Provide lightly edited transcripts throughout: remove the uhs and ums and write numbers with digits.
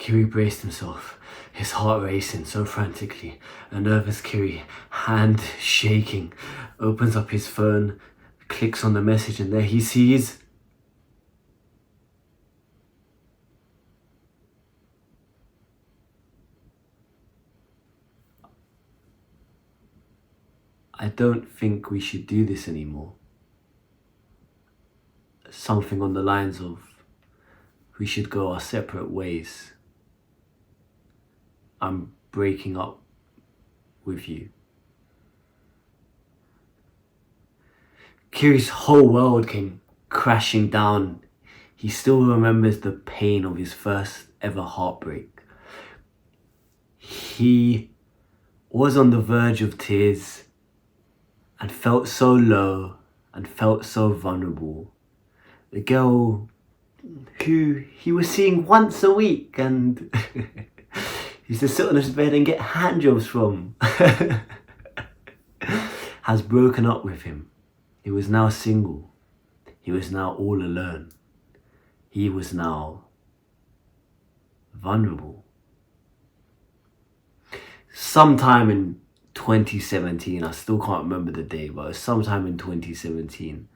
Kiri braced himself, his heart racing so frantically. A nervous Kiri, hand shaking, opens up his phone, clicks on the message, and there he sees I don't think we should do this anymore. Something on the lines of, we should go our separate ways. I'm breaking up with you. Kiri's whole world came crashing down. He still remembers the pain of his first ever heartbreak. He was on the verge of tears and felt so low and felt so vulnerable. The girl who he was seeing once a week and he used to sit on his bed and get handjobs from has broken up with him. He was now single. He was now all alone. He was now vulnerable. Sometime in 2017, I still can't remember the day, but it was sometime in 2017.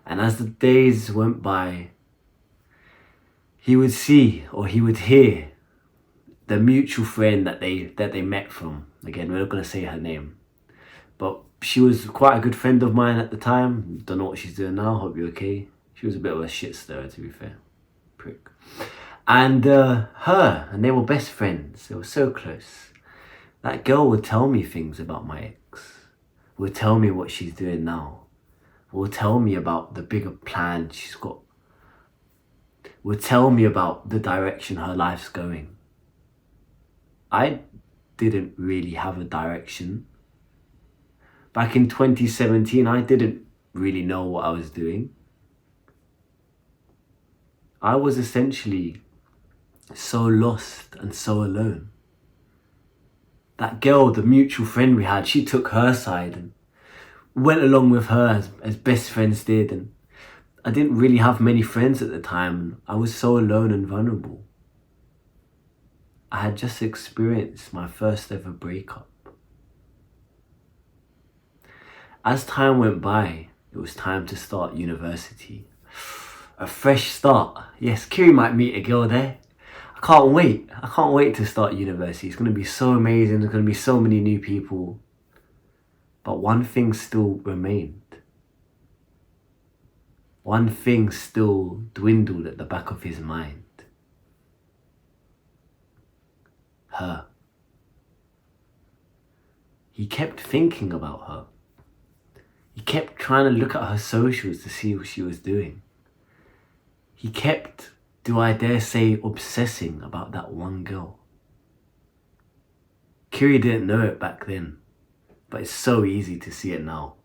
And as the days went by, he would see or he would hear the mutual friend that they met from. Again, we're not going to say her name, but she was quite a good friend of mine at the time. Don't know what she's doing now. Hope you're okay. She was a bit of a shit stirrer, to be fair. Prick. And her, and they were best friends. They were so close. That girl would tell me things about my ex. Would tell me what she's doing now. Would tell me about the bigger plan she's got. Would tell me about the direction her life's going. I didn't really have a direction. Back in 2017, I didn't really know what I was doing. I was essentially so lost and so alone. That girl, the mutual friend we had, she took her side and went along with her as best friends did. And I didn't really have many friends at the time. I was so alone and vulnerable. I had just experienced my first ever breakup. As time went by, it was time to start university. A fresh start. Yes, Kiri might meet a girl there. I can't wait to start university. It's going to be so amazing. There's going to be so many new people. But one thing still remained. One thing still dwindled at the back of his mind. Her. He kept thinking about her. He kept trying to look at her socials to see what she was doing. He kept, do I dare say, obsessing about that one girl. Kiri didn't know it back then, but it's so easy to see it now.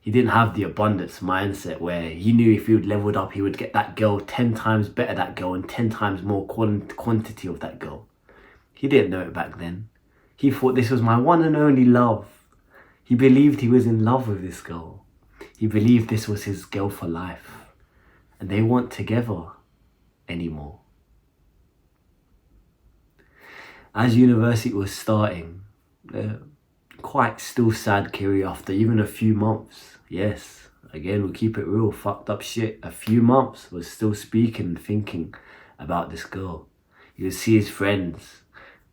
He didn't have the abundance mindset where he knew if he would leveled up, he would get that girl 10 times better, that girl, and 10 times more quantity of that girl. He didn't know it back then. He thought this was my one and only love. He believed he was in love with this girl. He believed this was his girl for life. And they weren't together anymore. As university was starting, quite still sad Kiri after even a few months. Yes, again, we'll keep it real, fucked up shit. A few months was still speaking and thinking about this girl. He would see his friends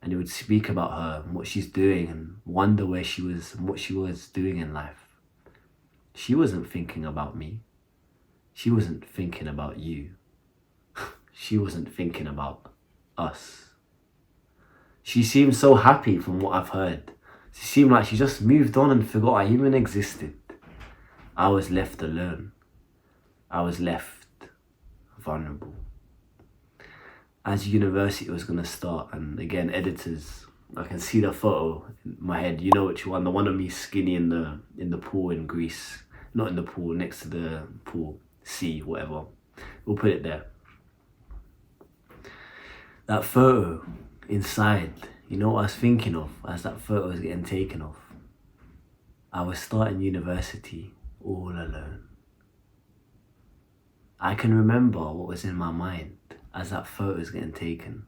and he would speak about her and what she's doing and wonder where she was and what she was doing in life. She wasn't thinking about me. She wasn't thinking about you. She wasn't thinking about us. She seemed so happy from what I've heard. She seemed like she just moved on and forgot I even existed. I was left alone. I was left vulnerable. As university was going to start, and again, editors, I can see the photo in my head. You know which one? The one of me skinny in the pool in Greece. Not in the pool, next to the pool. Sea, whatever. We'll put it there. That photo inside, you know what I was thinking of as that photo was getting taken off? I was starting university all alone. I can remember what was in my mind as that photo was getting taken.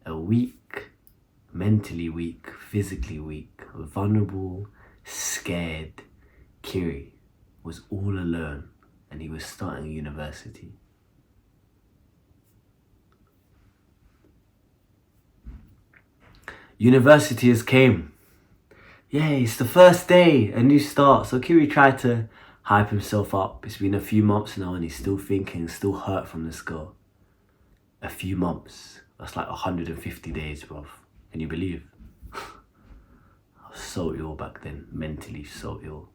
A weak, mentally weak, physically weak, vulnerable, scared Kiri was all alone, and he was starting university. University has came. Yay, it's the first day, a new start. So Kiri tried to hype himself up. It's been a few months now and he's still thinking, still hurt from this girl. A few months. That's like 150 days, bruv. Can you believe? I was so ill back then, mentally so ill.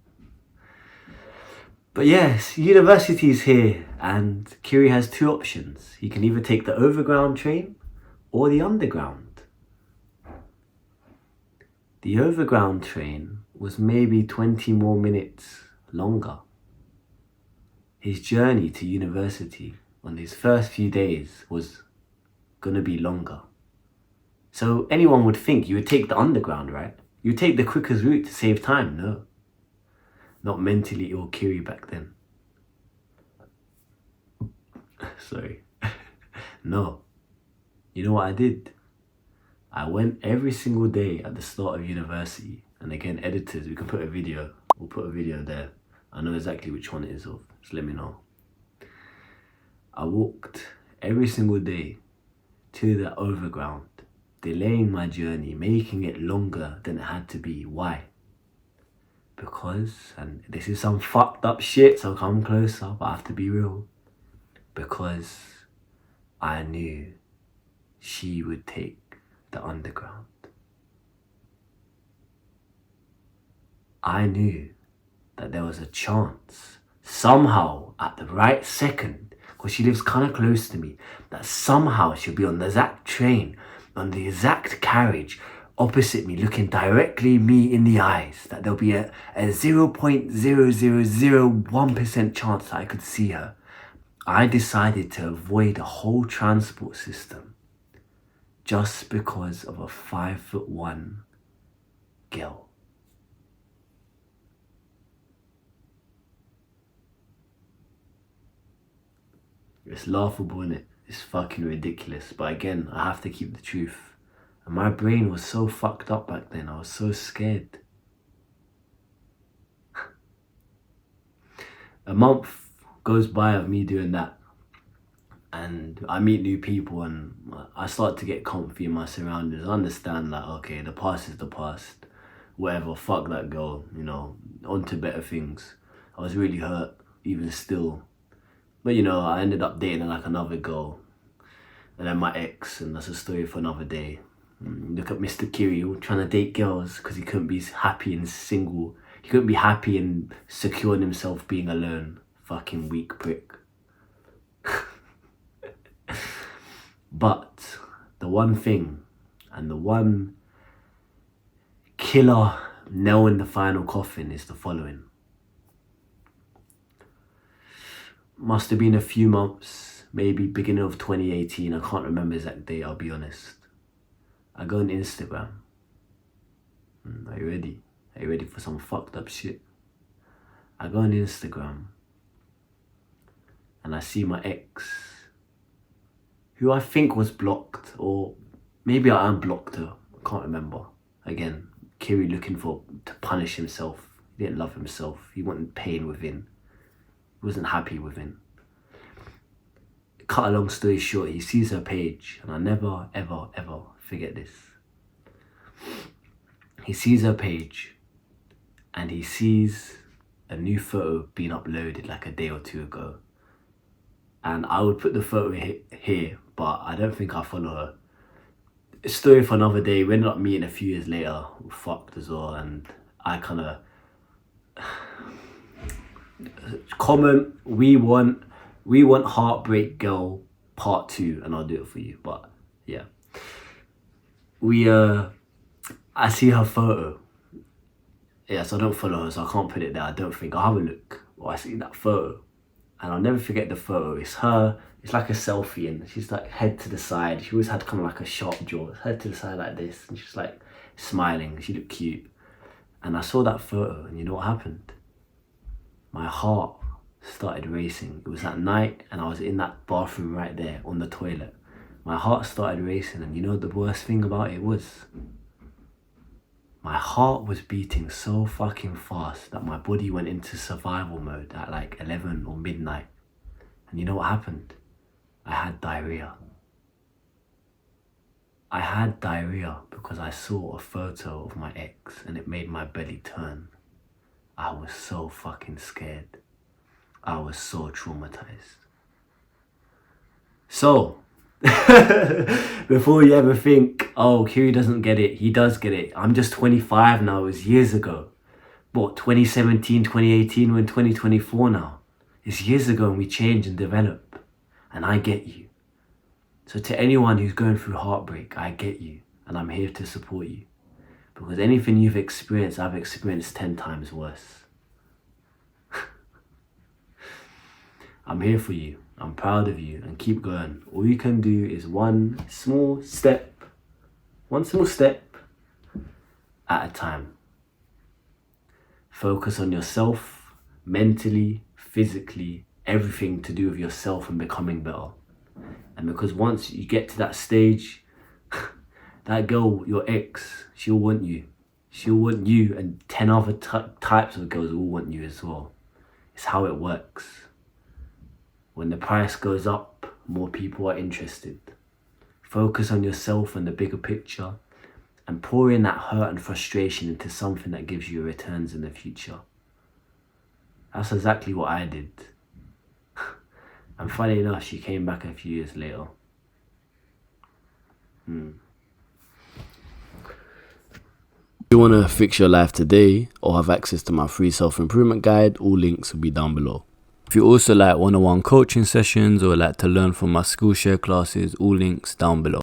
But yes, university's here and Kiri has two options. He can either take the overground train or the underground. The overground train was maybe 20 more minutes longer. His journey to university on his first few days was gonna be longer. So anyone would think you would take the underground, right? You would take the quickest route to save time. No. Not mentally ill Kiri back then. Sorry. No. You know what I did? I went every single day at the start of university. And again, editors, we can put a video. We'll put a video there. I know exactly which one it is of. Just let me know. I walked every single day to the overground, delaying my journey, making it longer than it had to be. Why? Because, and this is some fucked up shit, so come closer, but I have to be real. Because I knew she would take the underground. I knew that there was a chance, somehow, at the right second, because she lives kind of close to me, that somehow she'll be on the exact train, on the exact carriage, opposite me, looking directly me in the eyes, that there'll be a 0.0001% chance that I could see her. I decided to avoid a whole transport system just because of a 5'1" girl. It's laughable, innit? It's fucking ridiculous. But again, I have to keep the truth. And my brain was so fucked up back then. I was so scared. A month goes by of me doing that. And I meet new people and I start to get comfy in my surroundings. I understand that, okay, the past is the past. Whatever, fuck that girl, you know, on to better things. I was really hurt, even still. But you know, I ended up dating like another girl. And then my ex, and that's a story for another day. Look at Mr. Kiri trying to date girls because he couldn't be happy and single. He couldn't be happy and secure in himself being alone. Fucking weak prick. But the one thing and the one killer nail in the final coffin is the following. Must have been a few months, maybe beginning of 2018. I can't remember the exact date, I'll be honest. I go on Instagram. Are you ready? Are you ready for some fucked up shit? I go on Instagram and I see my ex, who I think was blocked, or maybe I unblocked her. I can't remember. Again, Kiri looking to punish himself. He didn't love himself. He wanted pain within. He wasn't happy within. Cut a long story short, he sees her page, and I never, ever, ever forget this. He sees her page, and he sees a new photo being uploaded like a day or two ago. And I would put the photo here, but I don't think I follow her. A story for another day. We ended up meeting a few years later. We fucked as well, and I kind of comment, we want Heartbreak Girl Part 2, and I'll do it for you. But yeah, I see her photo. Yes, I don't follow her, so I can't put it there. I don't think. I'll have a look. Well, I see that photo, and I'll never forget the photo. It's her. It's like a selfie, and she's like head to the side. She always had kind of like a sharp jaw, head to the side like this, and she's like smiling. She looked cute, and I saw that photo, and you know what happened? My heart started racing. It was at night, and I was in that bathroom right there on the toilet. my heart started racing, and you know the worst thing about it was? My heart was beating so fucking fast that my body went into survival mode at like 11 or midnight. And you know what happened? I had diarrhea. I had diarrhea because I saw a photo of my ex and it made my belly turn. I was so fucking scared. I was so traumatized. So, before you ever think, oh, Kiri doesn't get it, he does get it. I'm just 25 now, it was years ago. What, 2017, 2018, we're in 2024 now. It's years ago and we change and develop. And I get you. So to anyone who's going through heartbreak, I get you. And I'm here to support you. Because anything you've experienced, I've experienced 10 times worse. I'm here for you. I'm proud of you, and keep going. All you can do is one small step at a time. Focus on yourself, mentally, physically, everything to do with yourself and becoming better. And because once you get to that stage, that girl, your ex, she'll want you. She'll want you, and 10 other types of girls will want you as well. It's how it works. When the price goes up, more people are interested. Focus on yourself and the bigger picture, and pour in that hurt and frustration into something that gives you returns in the future. That's exactly what I did. And funny enough, she came back a few years later. If you want to fix your life today or have access to my free self-improvement guide, all links will be down below. If you also like one-on-one coaching sessions or like to learn from my Skool share classes, all links down below.